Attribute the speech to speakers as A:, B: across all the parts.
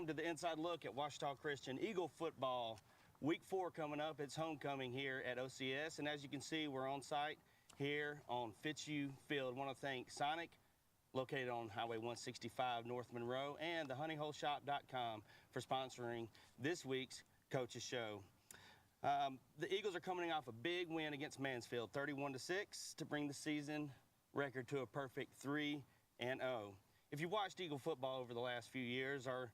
A: welcome to the Inside Look at Ouachita Christian Eagle football. Week 4 coming up. It's homecoming here at OCS, and as you can see, we're on site here on Fitzhugh Field. I want to thank Sonic, located on Highway 165 North Monroe, and the honeyholeshop.com for sponsoring this week's Coach's Show. The Eagles are coming off a big win against Mansfield, 31-6, to bring the season record to a perfect 3-0. If you watched Eagle football over the last few years or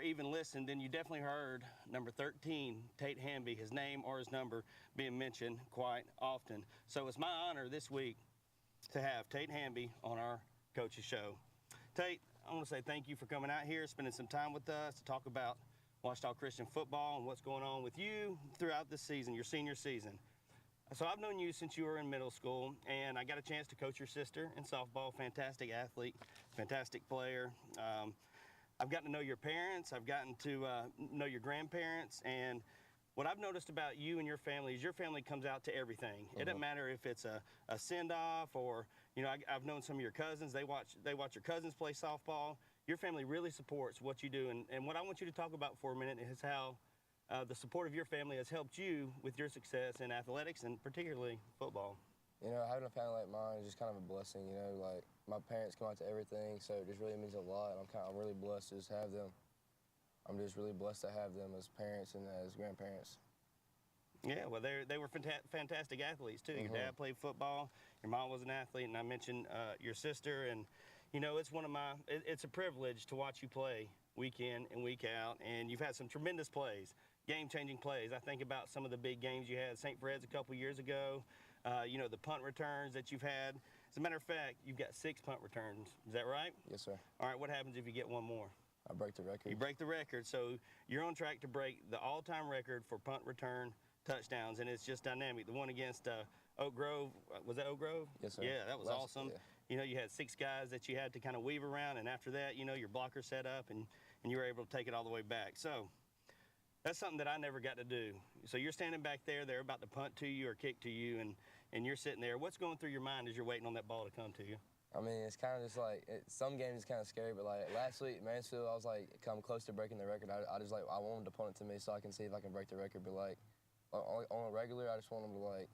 A: even listened, then you definitely heard number 13, Tate Hamby, his name or his number being mentioned quite often. So it's my honor this week to have Tate Hamby on our Coach's Show. Tate, I want to say thank you for coming out here, spending some time with us to talk about Ouachita Christian football and what's going on with you throughout this season, your senior season. So I've known you since you were in middle school, and I got a chance to coach your sister in softball. Fantastic athlete, fantastic player. I've gotten to know your parents. I've gotten to know your grandparents, and what I've noticed about you and your family is your family comes out to everything. It doesn't matter if it's a send-off or, you know, I've known some of your cousins. They watch your cousins play softball. Your family really supports what you do, and what I want you to talk about for a minute is how the support of your family has helped you with your success in athletics and particularly football.
B: You know, having a family like mine is just kind of a blessing, you know, like my parents come out to everything, so it just really means a lot. I'm really blessed to just have them. I'm just really blessed to have them as parents and as grandparents.
A: Yeah, well, they were fantastic athletes, too. Your dad played football, your mom was an athlete, and I mentioned your sister. And, you know, it's a privilege to watch you play week in and week out, and you've had some tremendous plays, game-changing plays. I think about some of the big games you had at St. Fred's a couple years ago, you know, the punt returns that you've had. As a matter of fact, you've got 6 punt returns. Is that right?
B: Yes, sir.
A: All right, what happens if you get one more?
B: I break the record.
A: You break the record, so you're on track to break the all-time record for punt return touchdowns, and it's just dynamic. The one against Oak Grove, was that Oak Grove?
B: Yes, sir.
A: Yeah, that was awesome.
B: Yeah.
A: You know, you had 6 guys that you had to kind of weave around, and after that, you know, your blocker set up, and you were able to take it all the way back. So that's something that I never got to do. So you're standing back there, they're about to punt to you or kick to you, and you're sitting there. What's going through your mind as you're waiting on that ball to come to you?
B: I mean, it's kind of just like, some games it's kind of scary, but like last week, Mansfield, I was like, come close to breaking the record. I just like, I want them to punt it to me so I can see if I can break the record, but like, on a regular, I just want them to like,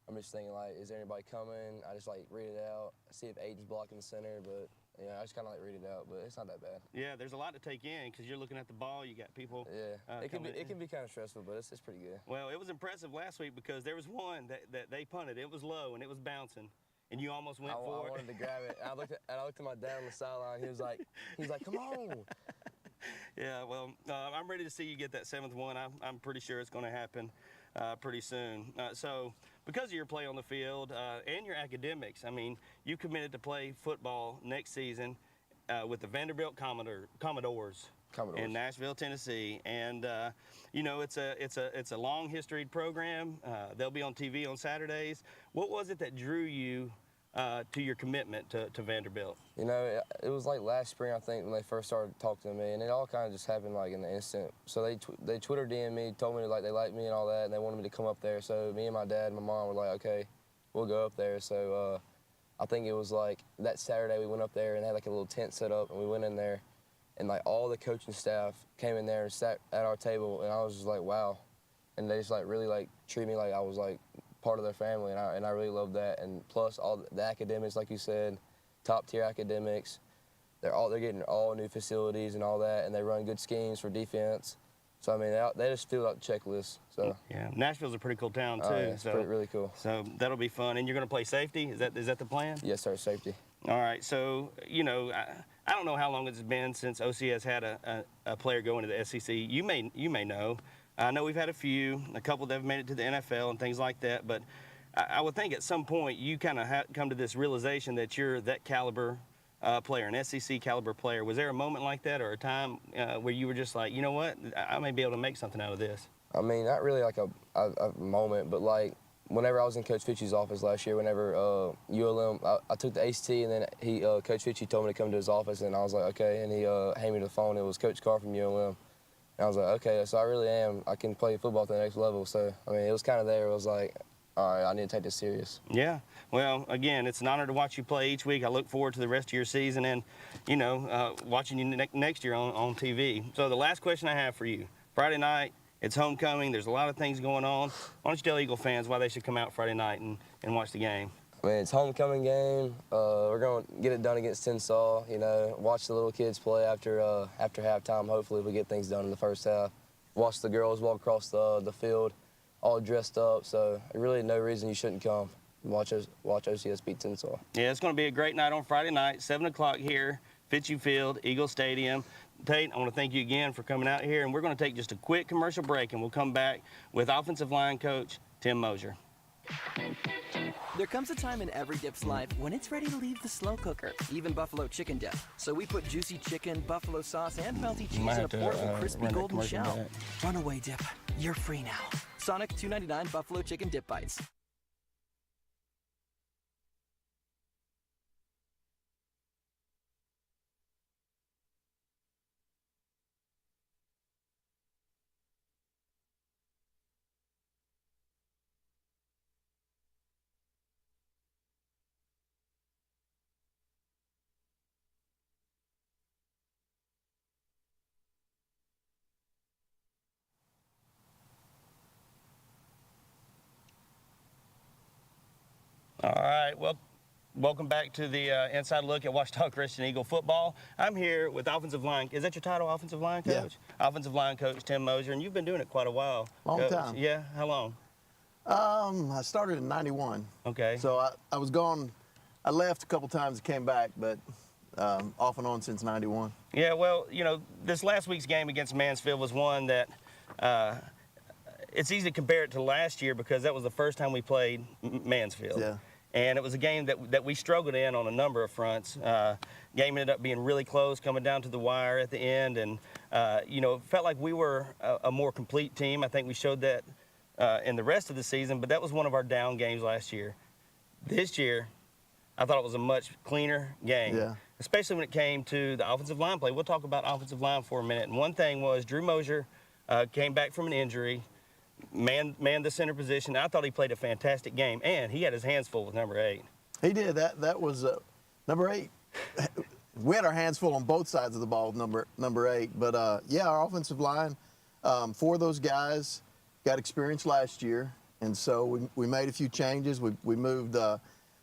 B: I'm just thinking like, is there anybody coming? I just like read it out, see if Aiden's blocking the center, but yeah, I just kind of like read it out, but it's not that bad.
A: Yeah, there's a lot to take in because you're looking at the ball, you got people.
B: Yeah, it can be kind of stressful, but it's pretty good.
A: Well, it was impressive last week because there was one that they punted. It was low and it was bouncing, and you almost went for it.
B: I wanted to grab it. I looked at my dad on the sideline. He was like, come on.
A: Yeah, well, I'm ready to see you get that 7th one. I'm pretty sure it's going to happen pretty soon. So because of your play on the field and your academics, I mean, you committed to play football next season with the Vanderbilt Commodores in Nashville, Tennessee. And, you know, it's a long historied program. They'll be on TV on Saturdays. What was it that drew you to your commitment to Vanderbilt?
B: You know, it was like last spring, I think, when they first started talking to me, and it all kind of just happened like in the instant. So they Twitter DM'd me, told me like they liked me and all that, and they wanted me to come up there. So me and my dad and my mom were like, okay, we'll go up there. So I think it was like that Saturday we went up there and they had like a little tent set up, and we went in there, and like all the coaching staff came in there and sat at our table, and I was just like, wow. And they just like really like treated me like I was like part of their family, and I really love that. And plus all the academics, like you said, top tier academics. They're getting all new facilities and all that, and they run good schemes for defense. So I mean, they just filled out the checklist. So
A: yeah, Nashville's a pretty cool town too.
B: Yeah, it's really cool.
A: So that'll be fun. And you're going to play safety? Is that the plan?
B: Yes, sir, safety.
A: All right. So you know, I don't know how long it's been since OCS had a player go into the SEC. You may know. I know we've had a couple that have made it to the NFL and things like that, but I would think at some point you kind of come to this realization that you're that caliber player, an SEC caliber player. Was there a moment like that or a time where you were just like, you know what, I may be able to make something out of this?
B: I mean, not really like a moment, but like whenever I was in Coach Fitchie's office last year, whenever ULM, I took the ACT, and then Coach Fitchie told me to come to his office, and I was like, okay, and he handed me the phone. It was Coach Carr from ULM. And I was like, okay, so I really am. I can play football at the next level. So, I mean, it was kind of there. It was like, all right, I need to take this serious.
A: Yeah. Well, again, it's an honor to watch you play each week. I look forward to the rest of your season and, watching you next year on TV. So the last question I have for you, Friday night, it's homecoming. There's a lot of things going on. Why don't you tell Eagle fans why they should come out Friday night and watch the game?
B: I mean, it's homecoming game. We're going to get it done against Tensas, watch the little kids play after halftime. Hopefully we get things done in the first half. Watch the girls walk across the field all dressed up. So really no reason you shouldn't come and watch OCS beat Tensas.
A: Yeah, it's going to be a great night on Friday night, 7 o'clock here, Fitzhugh Field, Eagle Stadium. Tate, I want to thank you again for coming out here, and we're going to take just a quick commercial break, and we'll come back with offensive line coach Tim Mosier.
C: There comes a time in every dip's life when it's ready to leave the slow cooker, even buffalo chicken dip. So we put juicy chicken, buffalo sauce, and melty cheese in a portable crispy golden shell. Runaway dip, you're free now. Sonic $2.99 buffalo chicken dip bites.
A: All right, well, welcome back to the inside look at Ouachita Christian Eagle football. I'm here with offensive line. Is that your title, offensive line coach? Yeah. Offensive line coach Tim Mosier, and you've been doing it quite a while.
D: Long time.
A: Yeah, how long?
D: I started in '91.
A: Okay.
D: So I was gone. I left a couple times and came back, but off and on since '91.
A: Yeah, well, this last week's game against Mansfield was one that it's easy to compare it to last year because that was the first time we played Mansfield.
D: Yeah.
A: And it was a game that we struggled in on a number of fronts. Game ended up being really close, coming down to the wire at the end, and it felt like we were a more complete team. I think we showed that in the rest of the season, but that was one of our down games last year. This year, I thought it was a much cleaner game, especially when it came to the offensive line play. We'll talk about offensive line for a minute. And one thing was Drew Mosier came back from an injury, manned the center position. I thought he played a fantastic game, and he had his hands full with number 8.
D: He did. That was number 8. We had our hands full on both sides of the ball with number 8. But, our offensive line, 4 of those guys got experience last year, and so we made a few changes. We moved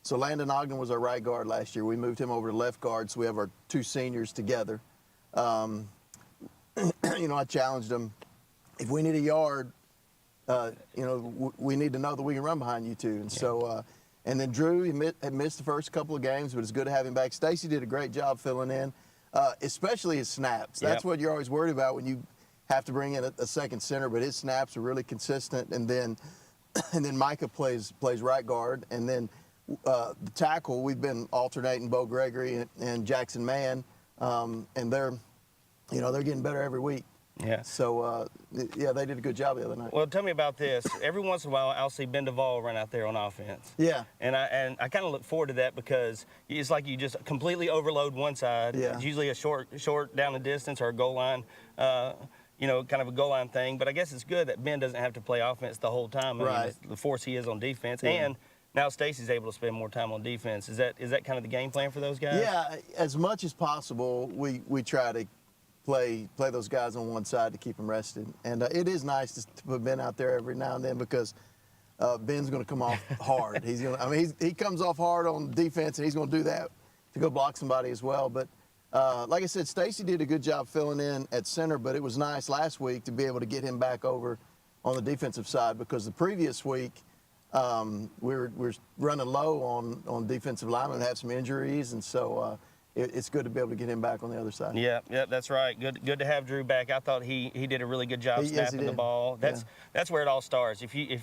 D: so Landon Ogden was our right guard last year. We moved him over to left guard, so we have our 2 seniors together. I challenged him. If we need a yard, we need to know that we can run behind you 2. And so, and then Drew, had missed the first couple of games, but it's good to have him back. Stacy did a great job filling in, especially his snaps. That's what you're always worried about when you have to bring in a second center, but his snaps are really consistent. And then Micah plays right guard. And then the tackle, we've been alternating Bo Gregory and Jackson Mann, and they're getting better every week.
A: Yeah.
D: So, they did a good job the other night.
A: Well, tell me about this. Every once in a while, I'll see Ben Duvall run out there on offense.
D: Yeah.
A: And I kind of look forward to that because it's like you just completely overload one side.
D: Yeah.
A: It's usually a short down the distance or a goal line, kind of a goal line thing. But I guess it's good that Ben doesn't have to play offense the whole time. I mean, the force he is on defense. Yeah. And now Stacy's able to spend more time on defense. Is that kind of the game plan for those guys?
D: Yeah, as much as possible, we try to play those guys on one side to keep them rested. And it is nice to put Ben out there every now and then because Ben's going to come off hard. He comes off hard on defense, and he's going to do that to go block somebody as well. But like I said, Stacy did a good job filling in at center, but it was nice last week to be able to get him back over on the defensive side because the previous week we're running low on defensive linemen, have some injuries, and so it's good to be able to get him back on the other side.
A: Yeah, that's right. Good to have Drew back. I thought he did a really good job snapping the ball. That's where it all starts. If your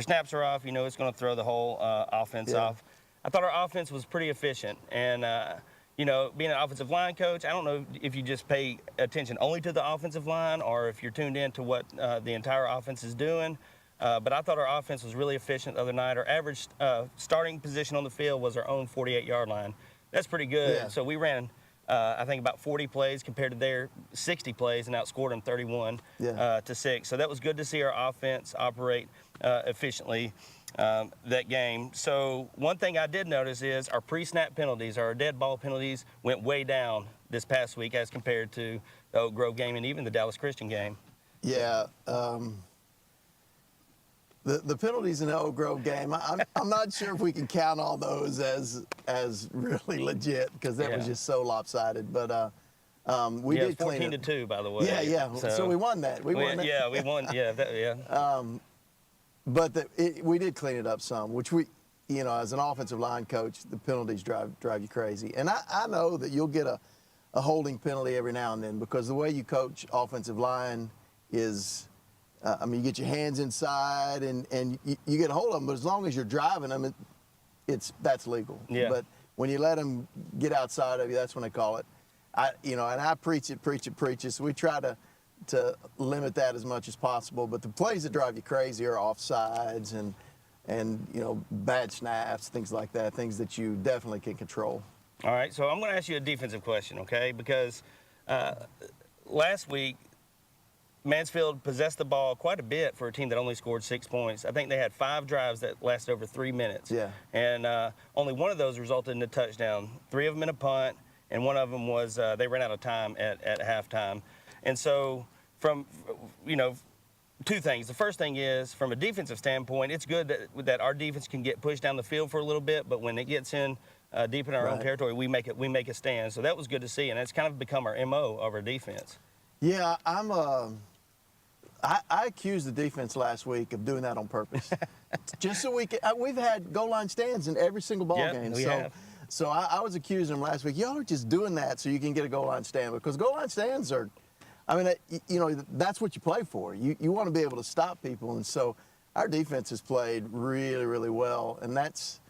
A: snaps are off, it's going to throw the whole offense off. I thought our offense was pretty efficient, and being an offensive line coach, I don't know if you just pay attention only to the offensive line or if you're tuned in to what the entire offense is doing. But I thought our offense was really efficient the other night. Our average starting position on the field was our own 48-yard line. That's pretty good. Yeah. So we ran I think about 40 plays compared to their 60 plays and outscored them 31 to 6. So that was good to see our offense operate efficiently that game. So one thing I did notice is our pre-snap penalties, our dead ball penalties went way down this past week as compared to the Oak Grove game and even the Dallas Christian game.
D: Yeah. The penalties in the Oak Grove game, I'm not sure if we can count all those as really legit because that was just so lopsided. But we did clean it.
A: 14-2, by the way.
D: Yeah. So we won that. We won that.
A: Yeah, we won. Yeah.
D: But we did clean it up some, which we, as an offensive line coach, the penalties drive you crazy. And I know that you'll get a holding penalty every now and then because the way you coach offensive line is, you get your hands inside and you get a hold of them, but as long as you're driving them, that's legal.
A: Yeah.
D: But when you let them get outside of you, that's when they call it. And I preach it. So we try to limit that as much as possible. But the plays that drive you crazy are offsides and bad snaps, things like that, things that you definitely can control.
A: All right, so I'm going to ask you a defensive question, okay? Because last week, Mansfield possessed the ball quite a bit for a team that only scored 6 points. I think they had 5 drives that lasted over 3 minutes.
D: Yeah.
A: And only one of those resulted in a touchdown. 3 of them in a punt, and one of them was they ran out of time at halftime. And so from, 2 things. The first thing is, from a defensive standpoint, it's good that our defense can get pushed down the field for a little bit, but when it gets in deep in our own territory, we make a stand. So that was good to see, and it's kind of become our MO of our defense.
D: Yeah, I accused the defense last week of doing that on purpose, just so we can. We've had goal line stands in every single ball game.
A: We have.
D: So I was accusing them last week. Y'all are just doing that so you can get a goal line stand because goal line stands are, that's what you play for. You want to be able to stop people, and so our defense has played really, really well, and that's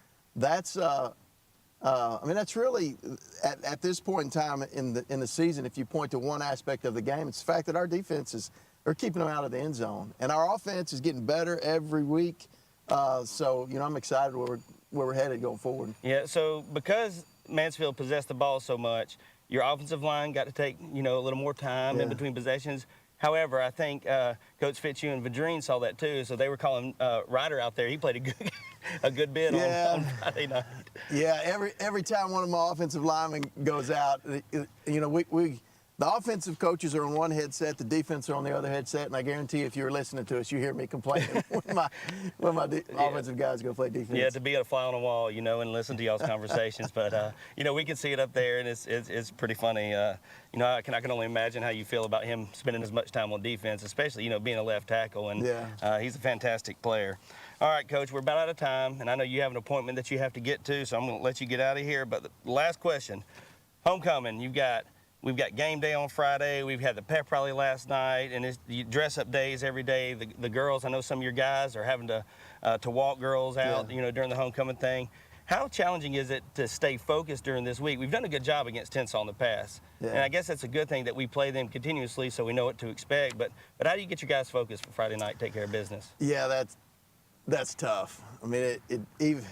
D: really at this point in time in the season. If you point to one aspect of the game, it's the fact that our defense are keeping them out of the end zone, and our offense is getting better every week. So I'm excited where we're headed going forward.
A: Yeah. So because Mansfield possessed the ball so much, your offensive line got to take a little more time in between possessions. However, I think Coach Fitzhugh and Vadrine saw that too, so they were calling Ryder out there. He played a good bit on Friday night.
D: Yeah, every time one of my offensive linemen goes out, the offensive coaches are on one headset, the defense are on the other headset, and I guarantee if you're listening to us, you hear me complaining when my offensive guys go play defense.
A: Yeah, to be a fly on the wall, and listen to y'all's conversations. But we can see it up there, and it's pretty funny. I can only imagine how you feel about him spending as much time on defense, especially being a left tackle, and he's a fantastic player. All right, Coach, we're about out of time, and I know you have an appointment that you have to get to, so I'm going to let you get out of here. But the last question, homecoming, we've got game day on Friday. We've had the pep rally last night, and it's dress-up days every day. The girls, I know some of your guys are having to walk girls out, during the homecoming thing. How challenging is it to stay focused during this week? We've done a good job against Tensall in the past, and I guess that's a good thing that we play them continuously so we know what to expect. But how do you get your guys focused for Friday night, take care of business?
D: Yeah, that's tough. Even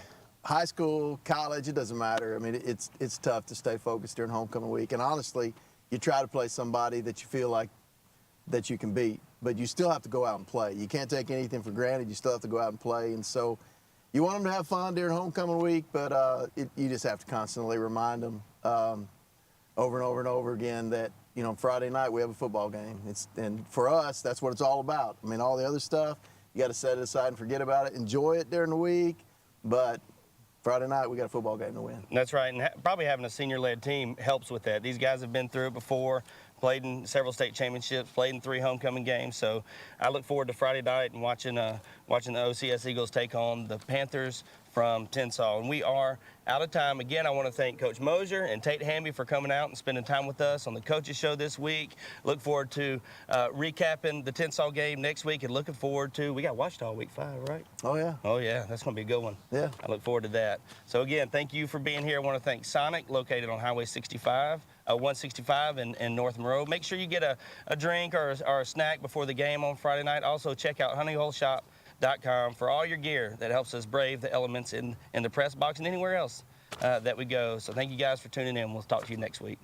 D: high school, college, it doesn't matter. It's tough to stay focused during homecoming week. And honestly, you try to play somebody that you feel like that you can beat, but you still have to go out and play. You can't take anything for granted. You still have to go out and play. And so you want them to have fun during homecoming week, but you just have to constantly remind them over and over and over again that, Friday night we have a football game. And for us, that's what it's all about. All the other stuff, you got to set it aside and forget about it. Enjoy it during the week, but Friday night, we got a football game to win.
A: That's right, and probably having a senior-led team helps with that. These guys have been through it before, played in several state championships, played in 3 homecoming games. So I look forward to Friday night and watching the OCS Eagles take on the Panthers from Tensall. And we are out of time. Again, I want to thank Coach Mosier and Tate Hamby for coming out and spending time with us on the Coaches Show this week. Look forward to recapping the Tensall game next week, and looking forward to, we got Ouachita week 5, right?
D: Oh, yeah.
A: Oh, yeah. That's going to be a good one.
D: Yeah.
A: I look forward to that. So, again, thank you for being here. I want to thank Sonic, located on Highway 165 in North Monroe. Make sure you get a drink or a snack before the game on Friday night. Also, check out honeyholeshop.com for all your gear that helps us brave the elements in the press box and anywhere else that we go. So thank you guys for tuning in. We'll talk to you next week.